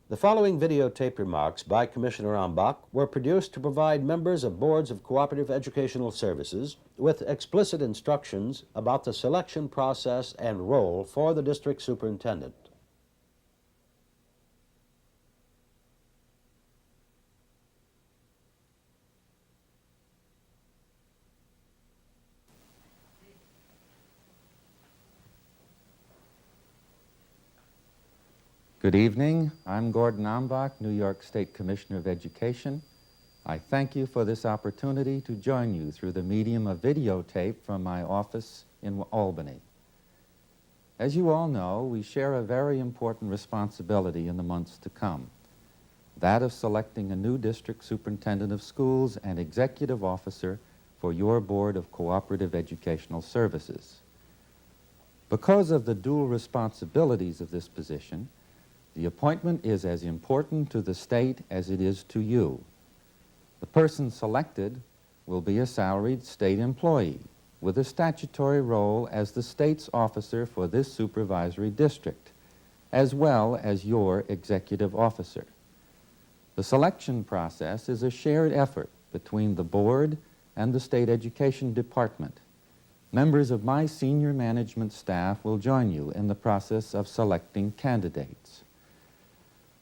The following videotape remarks by Commissioner Ambach were produced to provide members of boards of cooperative educational services with explicit instructions about the selection process and role for the district superintendent. Good evening. I'm Gordon Ambach, New York State Commissioner of Education. I thank you for this opportunity to join you through the medium of videotape from my office in Albany. As you all know, we share a very important responsibility in the months to come, that of selecting a new district superintendent of schools and executive officer for your Board of Cooperative Educational Services. Because of the dual responsibilities of this position, the appointment is as important to the state as it is to you. The person selected will be a salaried state employee with a statutory role as the state's officer for this supervisory district, as well as your executive officer. The selection process is a shared effort between the board and the state education department. Members of my senior management staff will join you in the process of selecting candidates.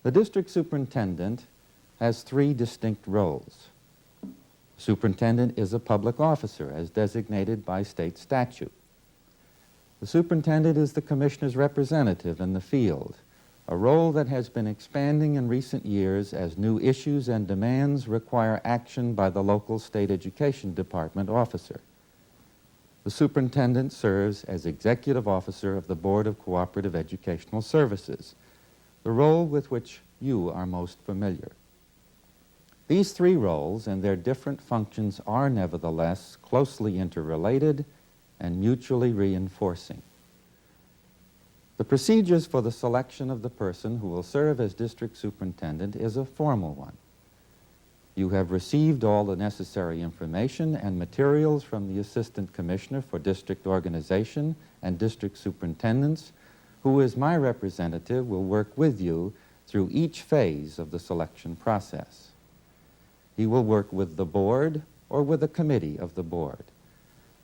The district superintendent has three distinct roles. Superintendent is a public officer as designated by state statute. The superintendent is the commissioner's representative in the field, a role that has been expanding in recent years as new issues and demands require action by the local state education department officer. The superintendent serves as executive officer of the Board of Cooperative Educational Services, the role with which you are most familiar. These three roles and their different functions are nevertheless closely interrelated and mutually reinforcing. The procedures for the selection of the person who will serve as district superintendent is a formal one. You have received all the necessary information and materials from the Assistant Commissioner for District Organization and District Superintendents, who as my representative will work with you through each phase of the selection process. He will work with the board or with a committee of the board,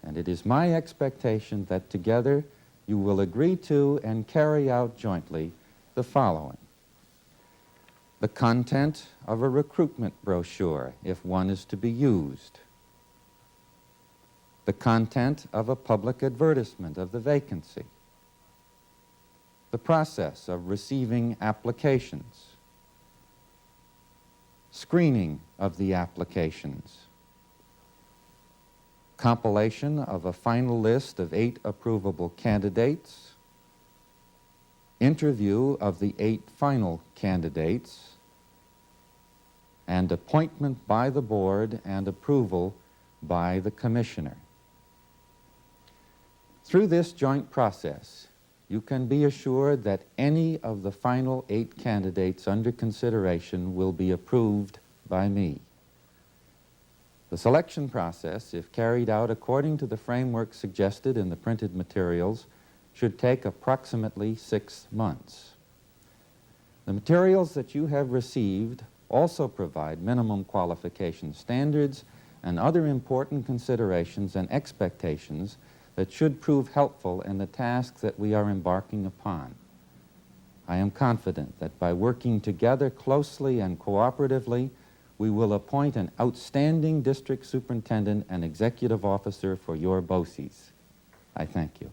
and it is my expectation that together you will agree to and carry out jointly the following: the content of a recruitment brochure, if one is to be used, the content of a public advertisement of the vacancy, the process of receiving applications, screening of the applications, compilation of a final list of 8 approvable candidates, interview of the 8 final candidates, and appointment by the board and approval by the commissioner. Through this joint process, you can be assured that any of the final 8 candidates under consideration will be approved by me. The selection process, if carried out according to the framework suggested in the printed materials, should take approximately 6 months. The materials that you have received also provide minimum qualification standards and other important considerations and expectations that should prove helpful in the task that we are embarking upon. I am confident that by working together closely and cooperatively, we will appoint an outstanding district superintendent and executive officer for your BOCES. I thank you.